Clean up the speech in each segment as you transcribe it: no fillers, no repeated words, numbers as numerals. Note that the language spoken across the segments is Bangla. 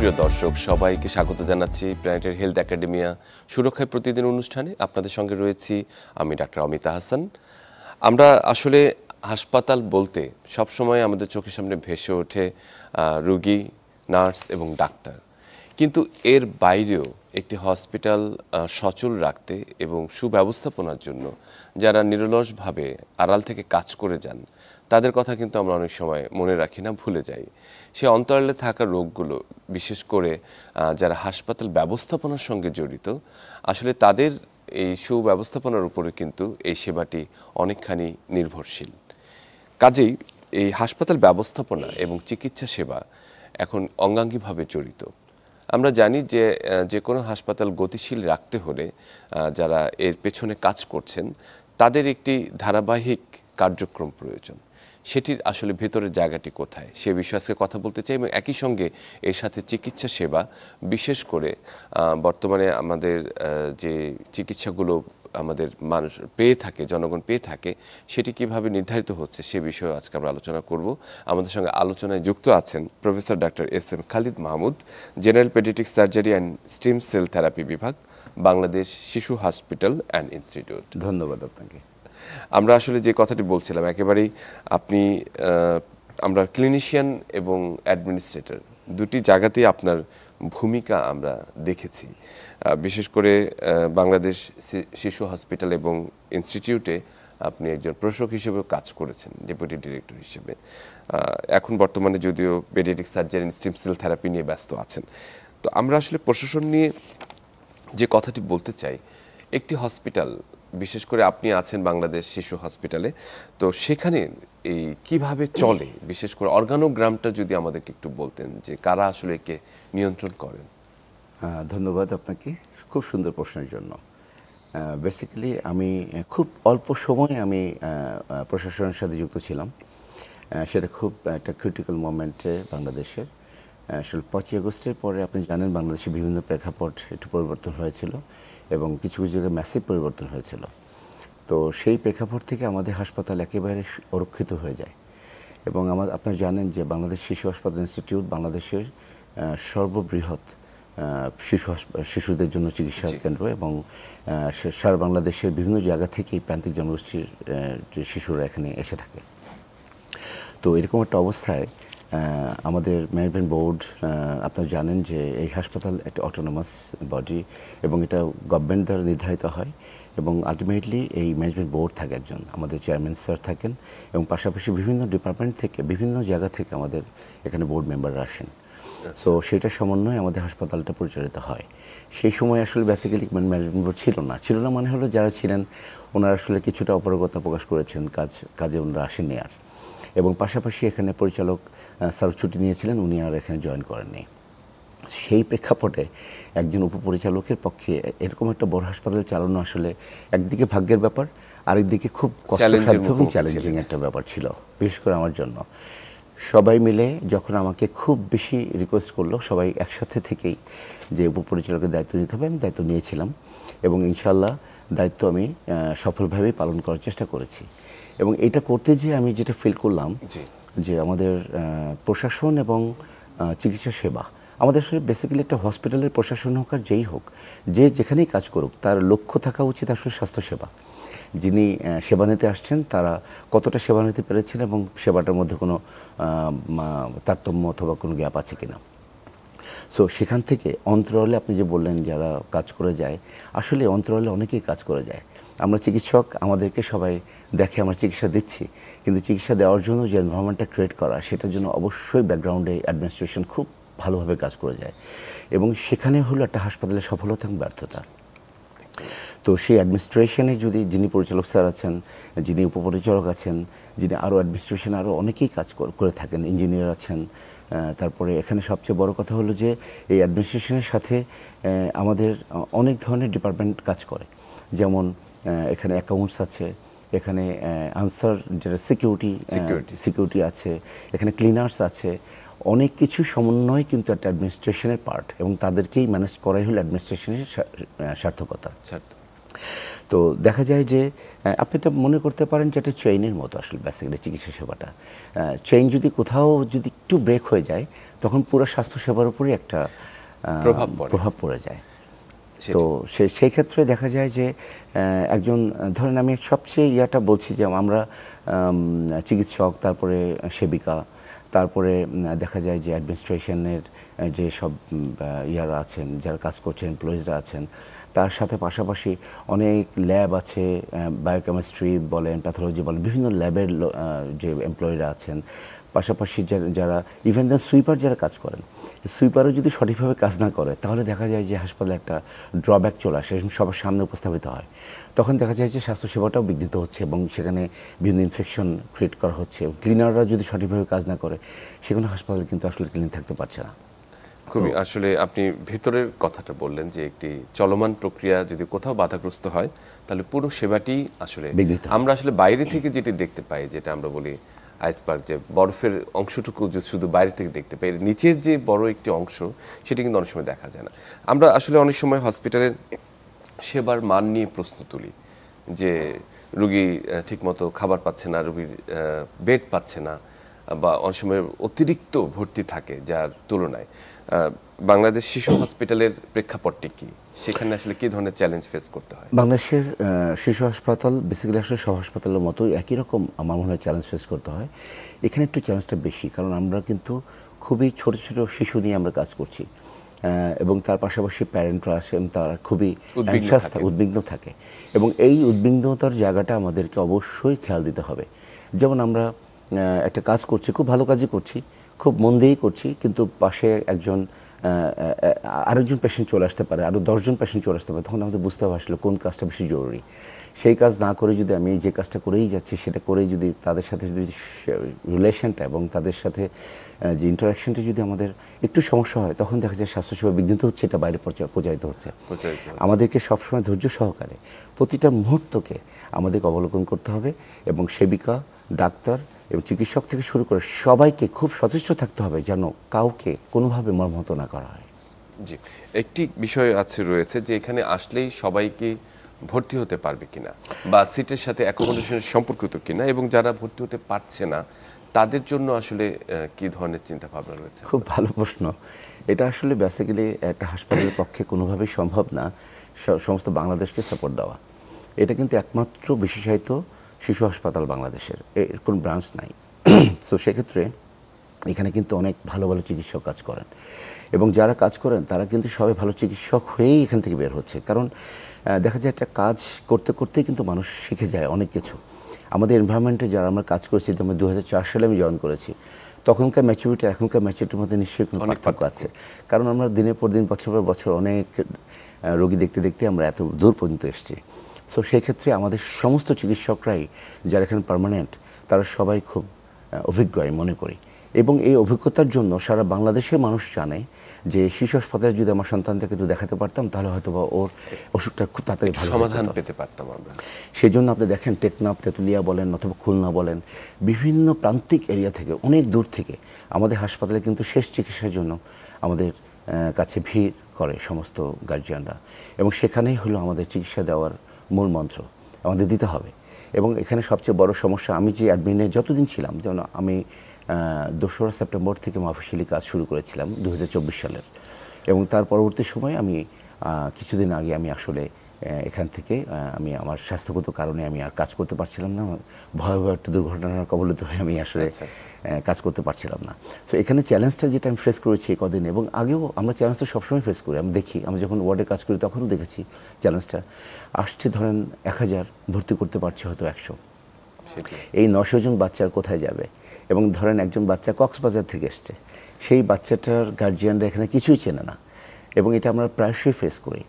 সুপ্রিয় দর্শক সবাইকে স্বাগত জানাচ্ছি প্ল্যানেটের হেলথ একাডেমিয়া সুরক্ষায় প্রতিদিন অনুষ্ঠানে। আপনাদের সঙ্গে রয়েছি আমি ডাক্তার অমিতা হাসান। আমরা আসলে হাসপাতাল বলতে সবসময় আমাদের চোখের সামনে ভেসে ওঠে রোগী, নার্স এবং ডাক্তার, কিন্তু এর বাইরেও একটি হসপিটাল সচল রাখতে এবং সুব্যবস্থাপনার জন্য যারা নিরলসভাবে আড়াল থেকে কাজ করে যান তাদের কথা কিন্তু আমরা অনেক সময় মনে রাখি না, ভুলে যাই। সে অন্তরালে থাকা রোগগুলো, বিশেষ করে যারা হাসপাতাল ব্যবস্থাপনার সঙ্গে জড়িত, আসলে তাদের এই সুব্যবস্থাপনার উপরে কিন্তু এই সেবাটি অনেকখানি নির্ভরশীল। কাজেই এই হাসপাতাল ব্যবস্থাপনা এবং চিকিৎসা সেবা এখন অঙ্গাঙ্গিভাবে জড়িত। আমরা জানি যে যে কোনো হাসপাতাল গতিশীল রাখতে হলে যারা এর পেছনে কাজ করছেন তাদের একটি ধারাবাহিক কার্যক্রম প্রয়োজন। সেটির আসলে ভেতরের জায়গাটি কোথায় সে বিষয়ে আজকে কথা বলতে চাই, এবং একই সঙ্গে এর সাথে চিকিৎসা সেবা, বিশেষ করে বর্তমানে আমাদের যে চিকিৎসাগুলো আমাদের মানুষ পেয়ে থাকে, জনগণ পেয়ে থাকে, সেটি কিভাবে নির্ধারিত হচ্ছে সে বিষয়ে আজকে আমরা আলোচনা করব। আমাদের সঙ্গে আলোচনায় যুক্ত আছেন professor doctor SM. Khalid Mahmud, general paediatric surgery and stem cell therapy বিভাগ, বাংলাদেশ শিশু হসপিটাল অ্যান্ড ইনস্টিটিউট। ধন্যবাদ আপনাকে। আমরা আসলে যে কথাটি বলছিলাম, একেবারেই আপনি আমরা ক্লিনিশিয়ান এবং অ্যাডমিনিস্ট্রেটর দুটি জায়গাতেই আপনার ভূমিকা আমরা দেখেছি। বিশেষ করে বাংলাদেশ শিশু হসপিটাল এবং ইনস্টিটিউটে আপনি একজন প্রশাসক হিসেবেও কাজ করেছেন, ডেপুটি ডিরেক্টর হিসেবে। এখন বর্তমানে যদিও paediatric surgery and stem cell therapy নিয়ে ব্যস্ত আছেন। তো আমরা আসলে প্রশাসন নিয়ে যে কথাটি বলতে চাই, একটি হসপিটাল, বিশেষ করে আপনি আছেন বাংলাদেশ শিশু হসপিটালে, তো সেখানে এই কিভাবে চলে, বিশেষ করে অর্গানোগ্রামটা যদি আমাদেরকে একটু বলতেন যে কারা আসলে একে নিয়ন্ত্রণ করেন। ধন্যবাদ আপনাকে খুব সুন্দর প্রশ্নের জন্য। বেসিক্যালি আমি খুব অল্প সময় আমি প্রশাসনের সাথে যুক্ত ছিলাম। সেটা খুব একটা ক্রিটিক্যাল মোমেন্টে বাংলাদেশের। আসলে 5ই আগস্টের পরে আপনি জানেন বাংলাদেশে বিভিন্ন প্রেক্ষাপট একটু পরিবর্তন হয়েছিল এবং কিছু কিছু জায়গায় ম্যাসিভ পরিবর্তন হয়েছিল। তো সেই প্রেক্ষাপট থেকে আমাদের হাসপাতাল একেবারে অরক্ষিত হয়ে যায়। এবং আপনারা জানেন যে বাংলাদেশ শিশু হাসপাতাল ইনস্টিটিউট বাংলাদেশের সর্ববৃহৎ শিশুদের জন্য চিকিৎসা কেন্দ্র, এবং সারা বাংলাদেশের বিভিন্ন জায়গা থেকে প্রান্তিক জনগোষ্ঠীর শিশুরা এখানে এসে থাকে। তো এরকম একটা অবস্থায় আমাদের ম্যানেজমেন্ট বোর্ড, আপনারা জানেন যে এই হাসপাতাল একটা অটোনমাস বডি এবং এটা গভর্নমেন্ট দ্বারা নির্ধারিত হয়, এবং আলটিমেটলি এই ম্যানেজমেন্ট বোর্ড থাকে একজন, আমাদের চেয়ারম্যান স্যার থাকেন, এবং পাশাপাশি বিভিন্ন ডিপার্টমেন্ট থেকে, বিভিন্ন জায়গা থেকে আমাদের এখানে বোর্ড মেম্বাররা আসেন। সো সেটার সমন্বয়ে আমাদের হাসপাতালটা পরিচালিত হয়। সেই সময় আসলে বেসিক্যালি ম্যানেজমেন্ট বোর্ড ছিল না মানে হলো যারা ছিলেন ওনারা আসলে কিছুটা অপারগতা প্রকাশ করেছেন, কাজে ওনারা আসেননি আর, এবং পাশাপাশি এখানে পরিচালক স্যার ছুটি নিয়েছিলেন, উনি আর এখানে জয়েন করেননি। সেই প্রেক্ষাপটে একজন উপপরিচালকের পক্ষে এরকম একটা বড় হাসপাতাল চালানো আসলে একদিকে ভাগ্যের ব্যাপার, আরেকদিকে খুব কষ্টসাধ্য এবং চ্যালেঞ্জিং একটা ব্যাপার ছিল, বিশেষ করে আমার জন্য। সবাই মিলে যখন আমাকে খুব বেশি রিকোয়েস্ট করলো, সবাই একসাথে থেকেই যে উপপরিচালকের দায়িত্ব নিতে হবে, আমি দায়িত্ব নিয়েছিলাম, এবং ইনশাল্লাহ দায়িত্ব আমি সফলভাবেই পালন করার চেষ্টা করেছি। এবং এটা করতে যেয়ে আমি যেটা ফিল করলাম যে আমাদের প্রশাসন এবং চিকিৎসা সেবা, আমাদের আসলে বেসিক্যালি একটা হসপিটালের প্রশাসন হোক আর যেই হোক, যে যেখানেই কাজ করুক, তার লক্ষ্য থাকা উচিত আসলে স্বাস্থ্যসেবা। যিনি সেবা নিতে আসছেন তারা কতটা সেবা নিতে পেরেছেন এবং সেবাটার মধ্যে কোনো তারতম্য অথবা কোনো গ্যাপ আছে কিনা। সো সেখান থেকে অন্তরালে আপনি যে বললেন যারা কাজ করে যায়, আসলে অন্তরালে অনেকেই কাজ করে যায়। আমরা চিকিৎসক, আমাদেরকে সবাই দেখে আমরা চিকিৎসা দিচ্ছি, কিন্তু চিকিৎসা দেওয়ার জন্য যে এনভায়রনমেন্টটা ক্রিয়েট করা, সেটার জন্য অবশ্যই ব্যাকগ্রাউন্ডে অ্যাডমিনিস্ট্রেশন খুব ভালোভাবে কাজ করে যায়, এবং সেখানে হলো একটা হাসপাতালের সফলতা এবং ব্যর্থতা। তো সেই অ্যাডমিনিস্ট্রেশনে যদি যিনি পরিচালক স্যার আছেন, যিনি উপপরিচালক আছেন, যিনি আরও অ্যাডমিনিস্ট্রেশন আরও অনেকেই কাজ করে থাকেন, ইঞ্জিনিয়ার আছেন, তারপরে এখানে সবচেয়ে বড় কথা হলো যে এই অ্যাডমিনিস্ট্রেশনের সাথে আমাদের অনেক ধরনের ডিপার্টমেন্ট কাজ করে। যেমন এখানে অ্যাকাউন্টস আছে, এখানে আনসার যেটা সিকিউরিটি আছে, এখানে ক্লিনার্স আছে, অনেক কিছু সমন্বয় কিন্তু একটা অ্যাডমিনিস্ট্রেশনের পার্ট, এবং তাদেরকেই ম্যানেজ করাই হলো অ্যাডমিনিস্ট্রেশনের সার্থকতা। তো দেখা যায় যে আপনি এটা মনে করতে পারেন যে এটা চেইনের মতো আসলে বেসিক্যালি চিকিৎসা সেবাটা। চেইন যদি কোথাও যদি একটু ব্রেক হয়ে যায় তখন পুরো স্বাস্থ্যসেবার উপরই একটা প্রভাব পড়ে যায়। তো সেই ক্ষেত্রে দেখা যায় যে একজন ধরেন আমি সবচেয়ে ইয়াটা বলছি যে আমরা চিকিৎসক, তারপরে সেবিকা, তারপরে দেখা যায় যে অ্যাডমিনিস্ট্রেশনের যে সব ইয়ারা আছেন, যারা কাজ করছেন, এমপ্লয়িজরা আছেন, তার সাথে পাশাপাশি অনেক ল্যাব আছে, বায়োকেমিস্ট্রি বলেন, প্যাথোলজি বলেন, বিভিন্ন ল্যাবের যে এমপ্লয়িরা আছেন, পাশাপাশি যারা ইভেন দেন সুইপার যারা কাজ করেন, সুইপারও যদি সঠিকভাবে কাজ না করে তাহলে দেখা যায় যে হাসপাতালে একটা ড্রব্যাক চলে আসে, সবার সামনে উপস্থাপিত হয়। তখন দেখা যায় যে স্বাস্থ্যসেবাটাও বিঘ্নিত হচ্ছে এবং সেখানে বিভিন্ন ইনফেকশন ক্রিয়েট করা হচ্ছে। ক্লিনাররা যদি সঠিকভাবে কাজ না করে সেখানে হাসপাতালে কিন্তু আসলে ক্লিন থাকতে পারছে না। খুবই আসলে আপনি ভেতরের কথাটা বললেন যে একটি চলমান প্রক্রিয়া যদি কোথাও বাধাগ্রস্ত হয় তাহলে পুরো সেবাটি আসলে আমরা আসলে বাইরে থেকে যেটি দেখতে পাই, যেটা আমরা বলি আইসবার্গ, যে বরফের অংশটুকু যে শুধু বাইরে থেকে দেখতে পাই, নিচের যে বড় একটি অংশ সেটি কিন্তু অনেক সময় দেখা যায় না। আমরা আসলে অনেক সময় হসপিটালের সেবার মান নিয়ে প্রশ্ন তুলি যে রুগী ঠিকমতো খাবার পাচ্ছে না, রুগীর বেড পাচ্ছে না, বা অনেক সময় অতিরিক্ত ভর্তি থাকে যার তুলনায়। বাংলাদেশ শিশু হসপিটালের প্রেক্ষাপটটি কি? সেখানে আসলে কি ধরনের চ্যালেঞ্জ ফেস করতে হয়? বাংলাদেশের শিশু হাসপাতাল বেসিক্যালি আসলে সব হাসপাতালের মতো একই রকম আমার মনে হয় চ্যালেঞ্জ ফেস করতে হয়। এখানে একটু চ্যালেঞ্জটা বেশি, কারণ আমরা কিন্তু খুবই ছোট ছোট শিশু নিয়ে আমরা কাজ করছি এবং তার পাশাপাশি প্যারেন্টরা আসেন, তারা খুবই উদ্বিগ্ন থাকে এবং এই উদ্বিগ্নতার জায়গাটা আমাদেরকে অবশ্যই খেয়াল দিতে হবে। যেমন আমরা একটা কাজ করছি, খুব ভালো কাজই করছি, খুব মন দিয়েই করছি, কিন্তু পাশে একজন আরেকজন পেশেন্ট চলে আসতে পারে, আরও 10 জন পেশেন্ট চলে আসতে পারে, তখন আমাদের বুঝতে হবে আসলে কোন কাজটা বেশি জরুরি। সেই কাজ না করে যদি আমি যে কাজটা করেই যাচ্ছি সেটা করেই যদি তাদের সাথে যদি রিলেশনটা এবং তাদের সাথে যে ইন্টারাকশনটা যদি আমাদের একটু সমস্যা হয়, তখন দেখা যায় স্বাস্থ্যসেবা বিঘ্নিত হচ্ছে, এটা বাইরে প্রচারিত হচ্ছে। আমাদেরকে সবসময় ধৈর্য সহকারে প্রতিটা মুহূর্তকে আমাদেরকে অবলোকন করতে হবে এবং সেবিকা, ডাক্তার এবং চিকিৎসক থেকে শুরু করে সবাইকে খুব সচেষ্ট থাকতে হবে যেন কাউকে কোনোভাবে মর্মাহত না করা হয়। জি, একটি বিষয় আছে রয়েছে যে এখানে আসলেই সবাইকে ভর্তি হতে পারবে কিনা বা সিটের সাথে অ্যাকোমোডেশনের সম্পর্কিত কিনা, এবং যারা ভর্তি হতে পারছে না তাদের জন্য আসলে কি ধরনের চিন্তা ভাবনা রয়েছে? খুব ভালো প্রশ্ন। এটা আসলে বেসিক্যালি একটা হাসপাতালের পক্ষে কোনোভাবেই সম্ভব না সমস্ত বাংলাদেশকে সাপোর্ট দেওয়া। এটা কিন্তু একমাত্র বিশেষায়িত শিশু হাসপাতাল বাংলাদেশের, এর কোনো ব্রাঞ্চ নাই। সো সেক্ষেত্রে এখানে কিন্তু অনেক ভালো ভালো চিকিৎসক কাজ করেন এবং যারা কাজ করেন তারা কিন্তু সবাই ভালো চিকিৎসক হয়েই এখান থেকে বের হচ্ছে। কারণ দেখা যায় একটা কাজ করতে করতেই কিন্তু মানুষ শিখে যায় অনেক কিছু। আমাদের এনভায়রনমেন্টে যারা আমরা কাজ করেছি, যেমন 2004 সালে আমি জয়েন করেছি, তখনকার ম্যাচুরিটি এখনকার ম্যাচুরিটির মধ্যে নিশ্চয়ই কোনো পার্থক্য আছে। কারণ আমরা দিনের পর দিন, বছর পর বছর অনেক রোগী দেখতে দেখতে আমরা এত দূর পর্যন্ত এসেছি। সো সেই ক্ষেত্রে আমাদের সমস্ত চিকিৎসকরাই যারা এখানে পার্মানেন্ট, তারা সবাই খুব অভিজ্ঞ আমি মনে করি। এবং এই অভিজ্ঞতার জন্য সারা বাংলাদেশের মানুষ জানে যে শিশু হাসপাতালে যদি আমার সন্তানটাকে একটু দেখাতে পারতাম তাহলে হয়তো বা ওর অসুখটা খুব তাড়াতাড়ি ভালো সমাধান পেতে পারতাম আমরা। সেই জন্য আপনি দেখেন টেকনাফ, তেঁতুলিয়া বলেন অথবা খুলনা বলেন, বিভিন্ন প্রান্তিক এরিয়া থেকে, অনেক দূর থেকে আমাদের হাসপাতালে কিন্তু শেষ চিকিৎসার জন্য আমাদের কাছে ভিড় করে সমস্ত গার্জিয়ানরা, এবং সেখানেই হলো আমাদের চিকিৎসা দেওয়ার মূল মন্ত্র আমাদের দিতে হবে। এবং এখানে সবচেয়ে বড় সমস্যা, আমি যে অ্যাডমিনে যতদিন ছিলাম, যেমন আমি 2রা সেপ্টেম্বর থেকে অফিসিয়ালি কাজ শুরু করেছিলাম 2024 সালের, এবং তার পরবর্তী সময় আমি কিছুদিন আগে আমি আসলে এখান থেকে আমি আমার স্বাস্থ্যগত কারণে আমি আর কাজ করতে পারছিলাম না, ভয়াবহ একটা দুর্ঘটনার কবলিত হয়ে আমি আসলে কাজ করতে পারছিলাম না। সো এখানে চ্যালেঞ্জটা যেটা আমি ফেস করেছি কদিন, এবং আগেও আমরা চ্যালেঞ্জটা সবসময় ফেস করি, আমি দেখি, আমি যখন ওয়ার্ডে কাজ করি তখনও দেখেছি চ্যালেঞ্জটা আসছে। ধরেন 1000 ভর্তি করতে পারছে হয়তো 100, এই 900 জন বাচ্চার কোথায় যাবে? এবং ধরেন একজন বাচ্চা কক্সবাজার থেকে এসছে, সেই বাচ্চাটার গার্জিয়ানরা এখানে কিছুই চেনে না, এবং এটা আমরা প্রায়শই ফেস করি।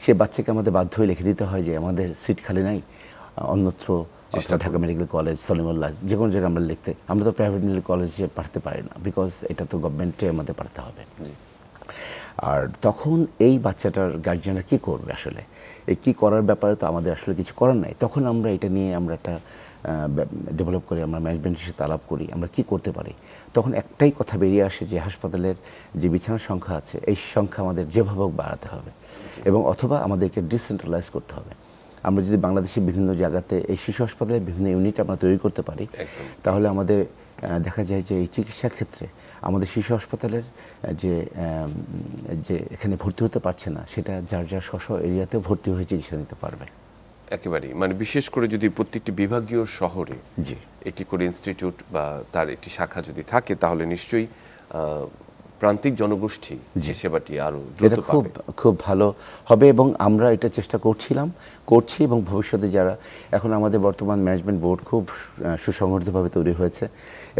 সেই বাচ্চাকে আমাদের বাধ্য হয়ে লিখে দিতে হয় যে আমাদের সিট খালি নাই, অন্যত্র ঢাকা মেডিকেল কলেজ, সলিমুল্লাহ, যে কোনো জায়গায় আমরা লিখতে, আমরা তো প্রাইভেট মেডিকেল কলেজে পাঠাতে পারি না, বিকজ এটা তো গভর্নমেন্টে আমাদের পাঠাতে হবে। আর তখন এই বাচ্চাটার গার্জিয়ানরা কী করবে আসলে? এই কী করার ব্যাপারে তো আমাদের আসলে কিছু করার নাই। তখন আমরা এটা নিয়ে আমরা একটা ডেভেলপ করি, আমরা ম্যানেজমেন্টের সাথে আলাপ করি আমরা কি করতে পারি। তখন একটাই কথা বেরিয়ে আসে যে হাসপাতালের যে বিছানার সংখ্যা আছে, এই সংখ্যা আমাদের যেভাবে বাড়াতে হবে, এবং অথবা আমাদেরকে ডিসেন্ট্রালাইজ করতে হবে। আমরা যদি বাংলাদেশের বিভিন্ন জায়গাতে এই শিশু হাসপাতালের বিভিন্ন ইউনিট আমরা তৈরি করতে পারি, তাহলে আমাদের দেখা যায় যে এই চিকিৎসা ক্ষেত্রে আমাদের শিশু হাসপাতালের যে এখানে ভর্তি হতে পারছে না, সেটা যার যার স্ব এরিয়াতে ভর্তি হয়ে চিকিৎসা নিতে পারবে। একেবারেই, মানে বিশেষ করে যদি প্রত্যেকটি বিভাগীয় শহরে জি একটি করে ইনস্টিটিউট বা তার একটি শাখা যদি থাকে, তাহলে নিশ্চয়ই প্রান্তিক জনগোষ্ঠী যে সেবাটি আরো দ্রুত এটা খুব ভালো হবে এবং আমরা এটা চেষ্টা করছি এবং ভবিষ্যতে যারা এখন আমাদের বর্তমান ম্যানেজমেন্ট বোর্ড খুব সুসংগঠিতভাবে তৈরি হয়েছে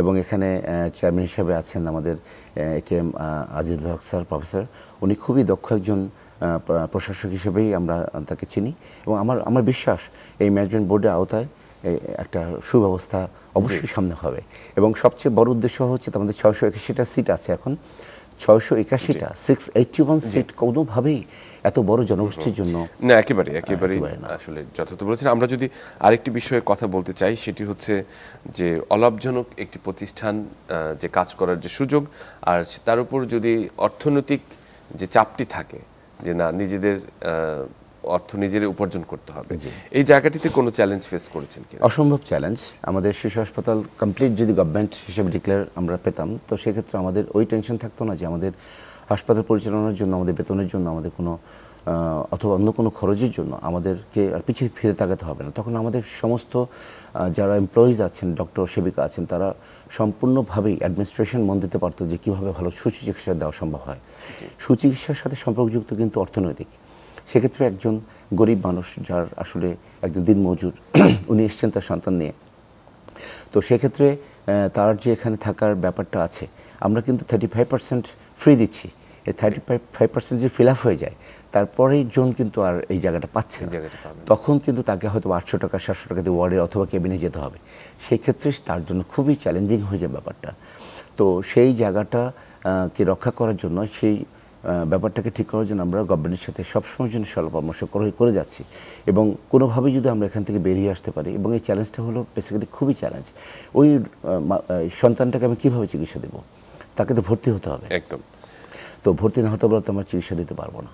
এবং এখানে চেয়ারম্যান হিসেবে আছেন আমাদের AKM আজিজুল হক স্যার, প্রফেসর। উনি খুবই দক্ষ একজন প্রশাসক হিসেবেই আমরা তাকে চিনি এবং আমার বিশ্বাস এই ম্যানেজমেন্ট বোর্ডের আওতায় একটা সুব্যবস্থা অবশ্যই সামনে হবে। এবং সবচেয়ে বড় উদ্দেশ্য হচ্ছে আমাদের 681টা সিট আছে এখন, 681টা 681 সিট কোনোভাবেই এত বড় জনগোষ্ঠীর জন্য না। একেবারে আসলে যথার্থ বলেছেন। আমরা যদি আরেকটি বিষয়ে কথা বলতে চাই, সেটি হচ্ছে যে অলাভজনক একটি প্রতিষ্ঠান যে কাজ করার যে সুযোগ, আর তার উপর যদি অর্থনৈতিক যে চাপটি থাকে যে না, নিজেদের অর্থ নিজেরাই উপার্জন করতে হবে, এই জায়গাটিতে কোনো চ্যালেঞ্জ ফেস করেছেন কি? অসম্ভব চ্যালেঞ্জ। আমাদের শিশু হাসপাতাল কমপ্লিট যদি গভর্নমেন্ট হিসেবে ডিক্লেয়ার আমরা পেতাম, তো সেক্ষেত্রে আমাদের ওই টেনশন থাকতো না যে আমাদের হাসপাতাল পরিচালনার জন্য, আমাদের বেতনের জন্য, আমাদের কোনো অথবা অন্য কোনো খরচের জন্য আমাদেরকে আর পিছিয়ে ফিরে তাকাতে হবে না। তখন আমাদের সমস্ত যারা এমপ্লয়িজ আছেন, ডক্টর, সেবিকা আছেন, তারা সম্পূর্ণভাবেই অ্যাডমিনিস্ট্রেশন মন দিতে পারতো যে কীভাবে ভালো সুচিকিৎসা দেওয়া সম্ভব হয়। সুচিকিৎসার সাথে সম্পর্কযুক্ত কিন্তু অর্থনৈতিক। সেক্ষেত্রে একজন গরিব মানুষ, যার আসলে একজন দিনমজুর, উনি এসছেন তার সন্তান নিয়ে, তো সেক্ষেত্রে তার যে এখানে থাকার ব্যাপারটা আছে, আমরা কিন্তু 35% ফ্রি দিচ্ছি। এই 35% যদি ফিল আপ হয়ে যায়, তারপরেই জন কিন্তু আর এই জায়গাটা পাচ্ছে না। তখন কিন্তু তাকে হয়তো 800 টাকা 700 টাকা দিয়ে ওয়ার্ডে অথবা কেবিনে যেতে হবে। সেই ক্ষেত্রে তার জন্য খুবই চ্যালেঞ্জিং হয়ে যায় ব্যাপারটা। তো সেই জায়গাটা কে রক্ষা করার জন্য, সেই ব্যাপারটাকে ঠিক করার জন্য আমরা গভর্নমেন্টের সাথে সবসময় জন্য সরল পরামর্শ করে যাচ্ছি এবং কোনোভাবেই যদি আমরা এখান থেকে বেরিয়ে আসতে পারি, এবং এই চ্যালেঞ্জটা হলো বেসিক্যালি খুবই চ্যালেঞ্জ। ওই সন্তানটাকে আমি কীভাবে চিকিৎসা দেবো? তাকে তো ভর্তি হতে হবে। একদম। তো ভর্তি না হতে পারলে তো আমরা চিকিৎসা দিতে পারবো না।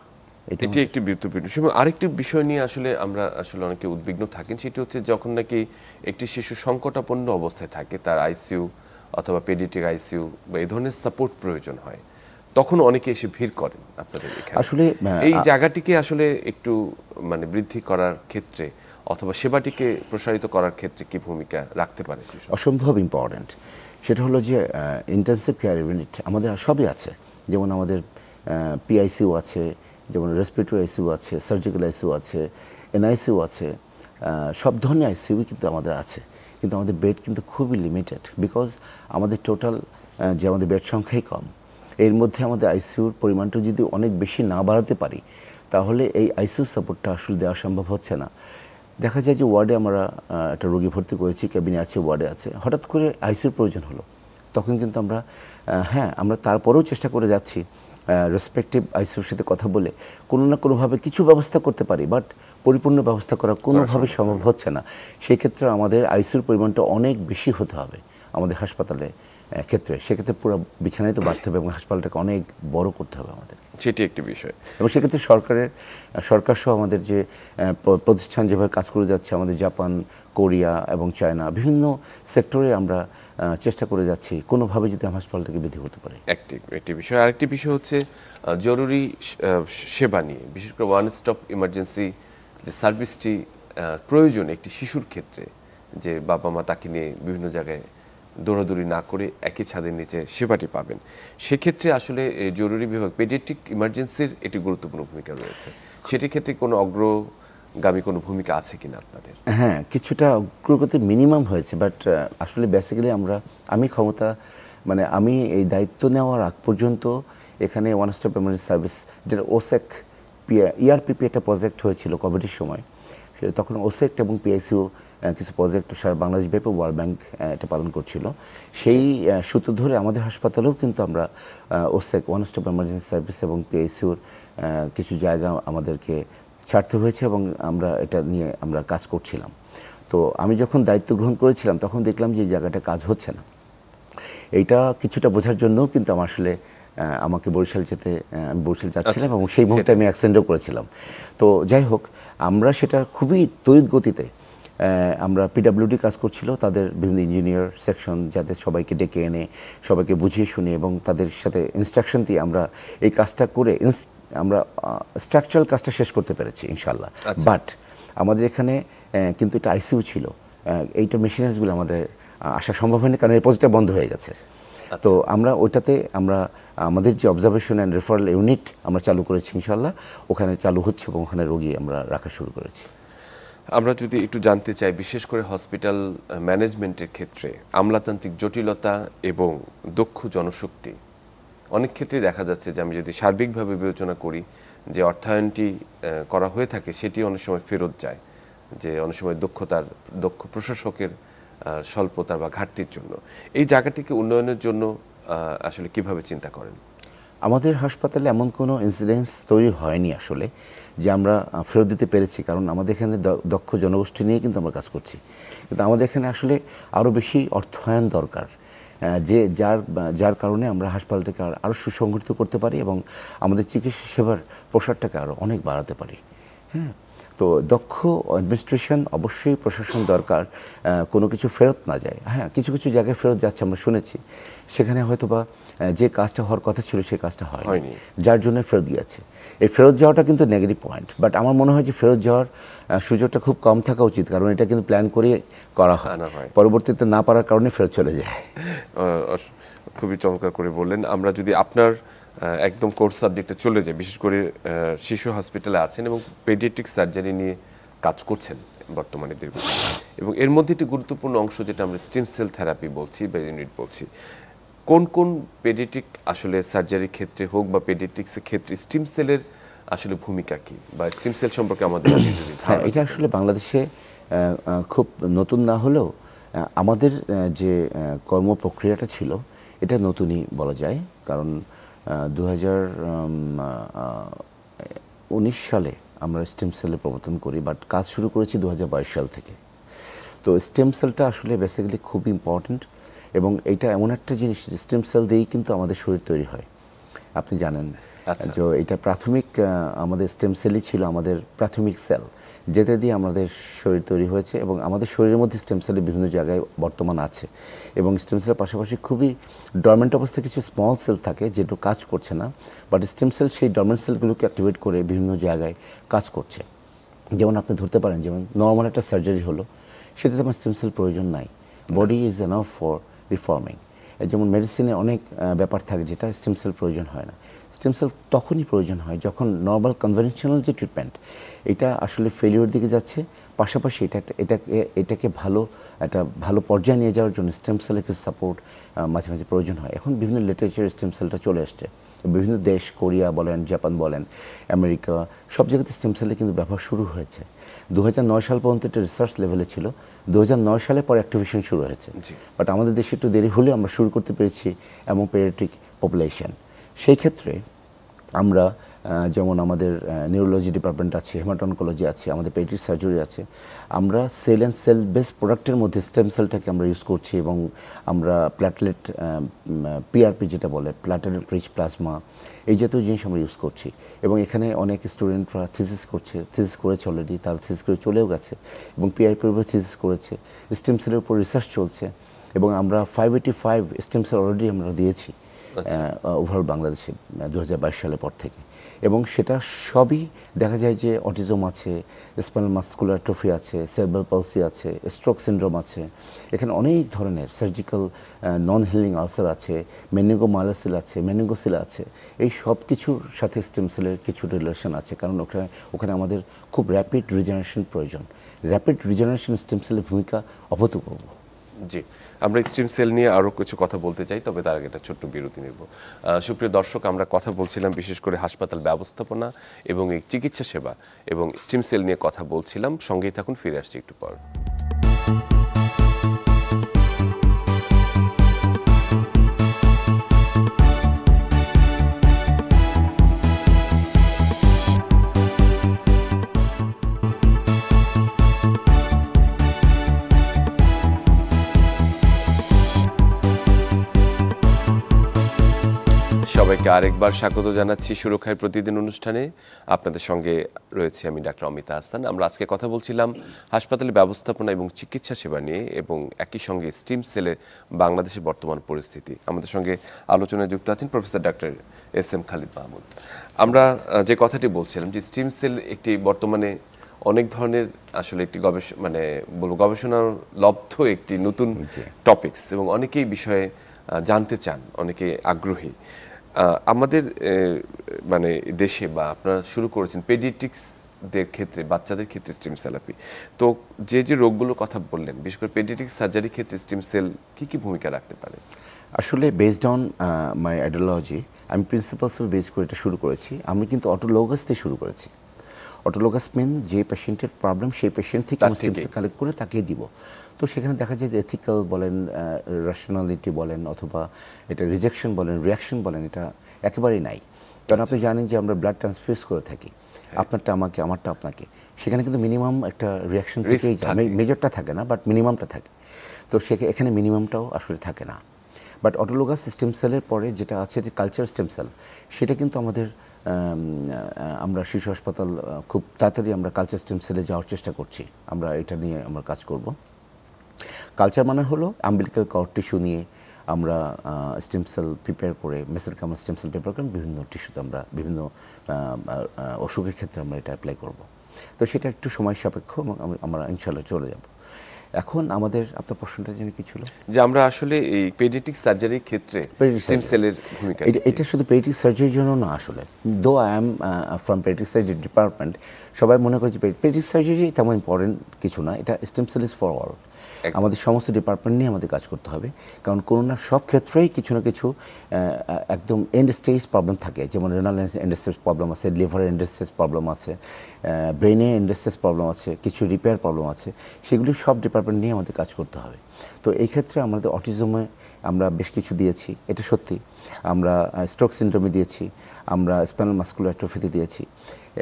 এটি একটি গুরুত্বপূর্ণ বিষয়। আরেকটি বিষয় নিয়ে আমরা অনেকে উদ্বিগ্ন থাকেন, সেটি হচ্ছে যখন নাকি একটি শিশু সংকটাপন্ন অবস্থায় থাকে, তার আইসিইউ অথবা পেডিয়াট্রিক আইসিইউ বা এই ধরনের সাপোর্ট প্রয়োজন হয়, তখন অনেকে এসে ভিড় করেন আপনাদের এখানে। আসলে এই জায়গাটিকে আসলে একটু মানে বৃদ্ধি করার ক্ষেত্রে অথবা সেবাটিকে প্রসারিত করার ক্ষেত্রে কি ভূমিকা রাখতে পারে? অসম্ভব ইম্পর্ট্যান্ট। সেটা হলো যে ইন্টেনসিভ কেয়ার ইউনিট আমাদের সবই আছে, যেমন আমাদের PICU আছে, যেমন রেসপিরেটরি আইসিইউ আছে, সার্জিক্যাল আইসিইউ আছে, NICU আছে, সব ধরনের আইসিইউ কিন্তু আমাদের আছে। কিন্তু আমাদের বেড কিন্তু খুবই লিমিটেড, বিকজ আমাদের টোটাল যে আমাদের বেড সংখ্যাই কম। এর মধ্যে আমাদের আইসিইউর পরিমাণটা যদি অনেক বেশি না বাড়াতে পারি, তাহলে এই আইসিইউ সাপোর্টটা আসলে দেওয়া সম্ভব হচ্ছে না। দেখা যায় যে ওয়ার্ডে আমরা একটা রোগী ভর্তি করেছি, ক্যাবিনে আছে, ওয়ার্ডে আছে, হঠাৎ করে আইসিইউর প্রয়োজন হলো, তখন কিন্তু আমরা তারপরেও চেষ্টা করে যাচ্ছি রেসপেক্টিভ আইসিইউর সাথে কথা বলে কোনো না কোনোভাবে কিছু ব্যবস্থা করতে পারি, বাট পরিপূর্ণ ব্যবস্থা করা কোনোভাবে সম্ভব হচ্ছে না। সেক্ষেত্রে আমাদের আইসিইউর পরিমাণটা অনেক বেশি হতে হবে আমাদের হাসপাতালে ক্ষেত্রে। সেক্ষেত্রে পুরো বিছানায় তো বাড়তে হবে এবং হাসপাতালটাকে অনেক বড় করতে হবে আমাদের। সেটি একটি বিষয়। এবং সেক্ষেত্রে সরকার সহ আমাদের যে প্রতিষ্ঠান যেভাবে কাজ করে যাচ্ছে, আমাদের জাপান, কোরিয়া এবং চায়না, বিভিন্ন সেক্টরে আমরা চেষ্টা করে যাচ্ছি কোনোভাবে যদি হাসপাতালটাকে বৃদ্ধি করতে পারে। একটি বিষয়। আরেকটি বিষয় হচ্ছে জরুরি সেবা নিয়ে, বিশেষ করে ওয়ান স্টপ ইমার্জেন্সি যে সার্ভিসটি প্রয়োজন একটি শিশুর ক্ষেত্রে, যে বাবা মা তাকে নিয়ে বিভিন্ন জায়গায় দৌড়াদৌড়ি না করে একই ছাদের নিচে সেবাটি পাবেন। সেক্ষেত্রে আসলে জরুরি বিভাগ পেডিয়াট্রিক ইমার্জেন্সির একটি গুরুত্বপূর্ণ ভূমিকা রয়েছে। সেটির ক্ষেত্রে কোনো অগ্রগামী কোনো ভূমিকা আছে কিনা আপনাদের? হ্যাঁ, কিছুটা অগ্রগতি মিনিমাম হয়েছে, বাট আসলে বেসিক্যালি আমি এই দায়িত্ব নেওয়ার আগ পর্যন্ত এখানে ওয়ান স্টপ ইমার্জেন্সি সার্ভিস, যেটা ওসেক ERPP একটা প্রজেক্ট হয়েছিল কোভিডের সময়, তখন ওসেক এবং PICU কিছু প্রজেক্ট সারা বাংলাদেশ ব্যাপী ওয়ার্ল্ড ব্যাংক এটা পালন করছিল। সেই সূত্র ধরে আমাদের হাসপাতালেও কিন্তু আমরা ওসেক ওয়ান স্টপ ইমার্জেন্সি সার্ভিস এবং PICUর কিছু জায়গা আমাদেরকে ছাড়তে হয়েছে এবং আমরা এটা নিয়ে আমরা কাজ করছিলাম। তো আমি যখন দায়িত্ব গ্রহণ করেছিলাম, তখন দেখলাম যে এই জায়গাটা কাজ হচ্ছে না। এইটা কিছুটা বোঝার জন্যও কিন্তু আমার আসলে আমাকে বরিশাল যেতে আমি বরিশাল যাচ্ছিলাম এবং সেই মুহূর্তে আমি অ্যাক্সিডেন্টও করেছিলাম। তো যাই হোক, আমরা সেটা খুবই তড়িৎ গতিতে আমরা পিডাব্লিউডি কাজ করছিল, তাদের বিভিন্ন ইঞ্জিনিয়ার সেকশন যাদের সবাইকে ডেকে এনে সবাইকে বুঝিয়ে শুনে এবং তাদের সাথে ইনস্ট্রাকশন দিয়ে আমরা এই কাজটা করে আমরা স্ট্রাকচারাল কাজটা শেষ করতে পেরেছি ইনশাল্লাহ। বাট আমাদের এখানে কিন্তু এটা আইসিইউ ছিল, এইটা মেশিনারিজগুলো আমাদের আসা সম্ভব হয়নি কারণ এই প্রজেক্টটা বন্ধ হয়ে গেছে। তো আমরা ওইটাতে আমাদের যে অবজারভেশন অ্যান্ড রেফারেল ইউনিট আমরা চালু করেছি ইনশাল্লাহ, ওখানে চালু হচ্ছে এবং ওখানে রোগী আমরা রাখা শুরু করেছি। আমরা যদি একটু জানতে চাই, বিশেষ করে হসপিটাল ম্যানেজমেন্টের ক্ষেত্রে আমলাতান্ত্রিক জটিলতা এবং দক্ষ জনশক্তি, অনেক ক্ষেত্রে দেখা যাচ্ছে যে আমি যদি সার্বিকভাবে বিবেচনা করি যে অর্থায়নটি করা হয়ে থাকে সেটি অনেক সময় ফেরত যায়, যে অনেক সময় দক্ষ প্রশাসকের স্বল্পতা বা ঘাটতির জন্য। এই জায়গাটিকে উন্নয়নের জন্য আসলে কিভাবে চিন্তা করেন? আমাদের হাসপাতালে এমন কোনো ইনসিডেন্স তৈরি হয়নি আসলে যে আমরা ফেরত দিতে পেরেছি, কারণ আমাদের এখানে দক্ষ জনগোষ্ঠী নিয়ে কিন্তু আমরা কাজ করছি। কিন্তু আমাদের এখানে আসলে আরও বেশি অর্থায়ন দরকার, যার কারণে আমরা হাসপাতালটাকে আরও সুসংগঠিত করতে পারি এবং আমাদের চিকিৎসা সেবার প্রসারটাকে আরও অনেক বাড়াতে পারি। হ্যাঁ, তো দক্ষ অ্যাডমিনিস্ট্রেশন অবশ্যই প্রশাসন দরকার, কোনো কিছু ফেরত না যায়। হ্যাঁ, কিছু কিছু জায়গায় ফেরত যাচ্ছে আমরা শুনেছি, সেখানে হয়তো বা যে কাজটা হওয়ার কথা ছিল সেই কাজটা হয়নি, যার জন্য ফেরত গিয়েছে। এই ফেরত যাওয়াটা কিন্তু নেগেটিভ পয়েন্ট, বাট আমার মনে হয় যে ফেরত যাওয়ার সুযোগটা খুব কম থাকা উচিত, কারণ এটা কিন্তু প্ল্যান করে করা হয়, পরবর্তীতে না পারার কারণে ফেরত চলে যায়। খুবই চমৎকার করে বললেন। আমরা যদি আপনার একদম কোর্স সাবজেক্টে চলে যাই, বিশেষ করে শিশু হসপিটালে আছেন এবং পেডিয়াট্রিক সার্জারি নিয়ে কাজ করছেন বর্তমানে দীর্ঘদিন, এবং এর মধ্যে একটি গুরুত্বপূর্ণ অংশ যেটা আমরা স্টেম সেল থেরাপি বলছি বা ইউনিট বলছি, কোন কোন পেডিয়াট্রিক আসলে সার্জারির ক্ষেত্রে হোক বা পেডিয়াট্রিক্সের ক্ষেত্রে স্টেম সেলের আসলে ভূমিকা কি, বা স্টেম সেল সম্পর্কে আমাদের হ্যাঁ, এটা আসলে বাংলাদেশে খুব নতুন না হলেও আমাদের যে কর্মপ্রক্রিয়াটা ছিল এটা নতুনই বলা যায়, কারণ 2019 সালে আমরা স্টেম সেলের প্রবর্তন করি, বাট কাজ শুরু করেছি 2022 সাল থেকে। তো স্টেম সেলটা আসলে বেসিক্যালি খুব ইম্পর্ট্যান্ট এবং এটা এমন একটা জিনিস, স্টেম সেল দিয়েই কিন্তু আমাদের শরীর তৈরি হয়, আপনি জানেন। যে এটা প্রাথমিক আমাদের স্টেম সেলই ছিল আমাদের প্রাথমিক সেল, যেটা দিয়ে আমাদের শরীর তৈরি হয়েছে এবং আমাদের শরীরের মধ্যে স্টেম সেলের বিভিন্ন জায়গায় বর্তমান আছে। এবং স্টেম সেলের পাশাপাশি খুবই ডরমেন্ট অবস্থায় কিছু স্মল সেল থাকে যেটা কাজ করছে না, বাট স্টেম সেল সেই ডরমেন্ট সেলগুলোকে অ্যাক্টিভেট করে বিভিন্ন জায়গায় কাজ করছে। যেমন আপনি ধরতে পারেন, যেমন নর্মাল একটা সার্জারি হলো, সেটাতে আমার স্টেম সেল প্রয়োজন নাই, body is enough for reforming. যেমন মেডিসিনে অনেক ব্যাপার থাকে যেটা স্টেম সেল প্রয়োজন হয় না। স্টেম সেল তখনই প্রয়োজন হয় যখন নর্মাল কনভেনশনাল যে ট্রিটমেন্ট এটা আসলে ফেলিওর দিকে যাচ্ছে, পাশাপাশি এটাকে একটা ভালো পর্যায়ে নিয়ে যাওয়ার জন্য স্টেম সেলের কিছু সাপোর্ট মাঝে মাঝে প্রয়োজন হয়। এখন বিভিন্ন লিটারেচার স্টেম সেলটা চলে আসছে, বিভিন্ন দেশ, কোরিয়া বলেন, জাপান বলেন, আমেরিকা, সব জায়গাতে স্টেম সেলের কিন্তু ব্যবহার শুরু হয়েছে। 2009 সাল পর্যন্ত এটা রিসার্চ লেভেলে ছিল, 2009 সালে পরে অ্যাক্টিভেশন শুরু হয়েছে, বাট আমাদের দেশে একটু দেরি হলেও আমরা শুরু করতে পেরেছি এবং পেডিয়াট্রিক পপুলেশন। সেই ক্ষেত্রে আমরা যেমন আমাদের নিউরোলজি ডিপার্টমেন্ট আছে, হেমাটোনকোলজি আছে, আমাদের পেডিয়াট্রিক সার্জারি আছে, আমরা সেল অ্যান্ড সেল বেস প্রোডাক্টের মধ্যে স্টেম সেলটাকে আমরা ইউজ করছি এবং আমরা প্ল্যাটলেট পিআরপি যেটা বলে প্ল্যাটলেট রিচ প্লাজমা, এই জাতীয় জিনিস আমরা ইউজ করছি। এবং এখানে অনেক স্টুডেন্টরা থিসিস করেছে অলরেডি, তারা থিসিস করে চলেও গেছে এবং পিআরপির উপর থিসিস করেছে, স্টেম সেলের উপর রিসার্চ চলছে এবং আমরা 585 স্টেম সেল অলরেডি আমরা দিয়েছি ওভারঅল বাংলাদেশে 2022 সালের পর থেকে। এবং সেটা সবই দেখা যায় যে অটিজম আছে, স্পাইনাল মাসকুলার অ্যাট্রফি আছে, সেরেব্রাল পালসি আছে, স্ট্রোক সিনড্রোম আছে, এখানে অনেক ধরনের সার্জিক্যাল নন হিলিং আলসার আছে, মেনিঙ্গোমায়োসিল আছে, মেনিঙ্গোসিল আছে, এই সব কিছুর সাথে স্টেম সেলের কিছু রিলেশন আছে, কারণ ওখানে আমাদের খুব র্যাপিড রিজেনারেশন প্রয়োজন। র্যাপিড রিজেনারেশন স্টেম সেলের ভূমিকা অভূতপূর্ব। জি, আমরা স্টেম সেল নিয়ে আরও কিছু কথা বলতে চাই, তবে তার আগে একটা ছোট্ট বিরতি নেব। সুপ্রিয় দর্শক, আমরা কথা বলছিলাম বিশেষ করে হাসপাতাল ব্যবস্থাপনা এবং এই চিকিৎসা সেবা এবং স্টেম সেল নিয়ে কথা বলছিলাম। সঙ্গেই থাকুন, ফিরে আসছি একটু পর। সবাইকে আরেকবার স্বাগত জানাচ্ছি সুরক্ষায় প্রতিদিন অনুষ্ঠানে। আপনাদের সঙ্গে রয়েছে আমি ডাক্তার অমিতা হাসান। আমরা আজকে কথা বলছিলাম হাসপাতালে ব্যবস্থাপনা এবং চিকিৎসা সেবা নিয়ে এবং একই সঙ্গে স্টিম সেলের বাংলাদেশের বর্তমান পরিস্থিতি। আমাদের সঙ্গে আলোচনায় যুক্ত আছেন professor doctor S M Khalid Mahmud. আমরা যে কথাটি বলছিলাম যে স্টিম সেল একটি বর্তমানে অনেক ধরনের আসলে একটি গবেষণা লব্ধ একটি নতুন টপিকস এবং অনেকেই বিষয়ে জানতে চান, অনেকে আগ্রহী। আমাদের দেশে বা আপনারা শুরু করেছেন পেডিয়াট্রিক্সদের ক্ষেত্রে, বাচ্চাদের ক্ষেত্রে স্টিম থেরাপি। তো যে রোগগুলোর কথা বললেন, বিশেষ করে পেডিয়াট্রিক্স সার্জারির ক্ষেত্রে স্টিম সেল কি ভূমিকা রাখতে পারে? আসলে বেসড অন মাই আইডিওলজি আমি প্রিন্সিপালস বেস করে এটা শুরু করেছি। আমি কিন্তু অটোলোগাস দিয়ে শুরু করেছি। অটোলোগাস মেন যে পেশেন্টের প্রবলেম সেই পেশেন্ট থেকে আমি স্টেম সেল কালেক্ট করে তাকে দিব। তো সেখানে দেখা যায় যে এথিক্যাল বলেন, রেশনালিটি বলেন, অথবা এটা রিজেকশন বলেন, রিয়াকশন বলেন, এটা একেবারেই নাই। কারণ আপনি জানেন যে আমরা ব্লাড ট্রান্সফিউজ করে থাকি, আপনারটা আমাকে, আমারটা আপনাকে। সেখানে কিন্তু মিনিমাম একটা রিয়াকশন থেকেই যায়, মেজরটা থাকে না বাট মিনিমামটা থাকে। তো এখানে মিনিমামটাও আসলে থাকে না। বাট অটোলোগাস স্টেম সেলের পরে যেটা আছে যে কালচার স্টেম সেল, সেটা কিন্তু আমাদের আমরা শিশু হাসপাতাল খুব তাড়াতাড়ি আমরা কালচার স্টেম সেলে যাওয়ার চেষ্টা করছি। আমরা এটা নিয়ে আমরা কাজ করব। কালচার মানে হলো আম্বিলিক্যাল কর্ড টিস্যু নিয়ে আমরা স্টেম সেল প্রিপেয়ার করে, মেসেনকাইমাল স্টেম সেল প্রিপেয়ার করে বিভিন্ন টিস্যুতে আমরা বিভিন্ন অসুখের ক্ষেত্রে আমরা এটা অ্যাপ্লাই করব। তো সেটা একটু সময় সাপেক্ষ এবং আমরা ইনশাল্লাহ চলে যাব। এখন আমাদের আপনার প্রশ্নটা যেন কি ছিল, যে আমরা আসলে এই পেডিয়াট্রিক সার্জারির ক্ষেত্রে স্টেম সেলের ভূমিকা। এটা শুধু পেডিয়াট্রিক সার্জারির জন্য না। আসলে though I am from paediatric surgery department, সবাই মনে করে যে পেডিয়াট্রিক সার্জারি তেমন ইম্পর্টেন্ট কিছু না। এটা stem cell is for all. আমাদের সমস্ত ডিপার্টমেন্ট নিয়ে আমাদের কাজ করতে হবে। কারণ করোনার সব ক্ষেত্রেই কিছু না কিছু একদম এন্ড স্টেজ প্রবলেম থাকে। যেমন রেনাল এন্ড স্টেজ প্রবলেম আছে, লিভারের এন্ড স্টেজ প্রবলেম আছে, ব্রেনে এন্ড স্টেজ প্রবলেম আছে, কিছু রিপেয়ার প্রবলেম আছে। সেগুলি সব ডিপার্টমেন্ট নিয়ে আমাদের কাজ করতে হবে। তো এই ক্ষেত্রে আমাদের অটিজমে আমরা বেশ কিছু দিয়েছি, এটা সত্যি। আমরা স্ট্রোক সিনড্রোমে দিয়েছি, আমরা স্পাইনাল মাসকুলার অ্যাট্রফিতে দিয়েছি।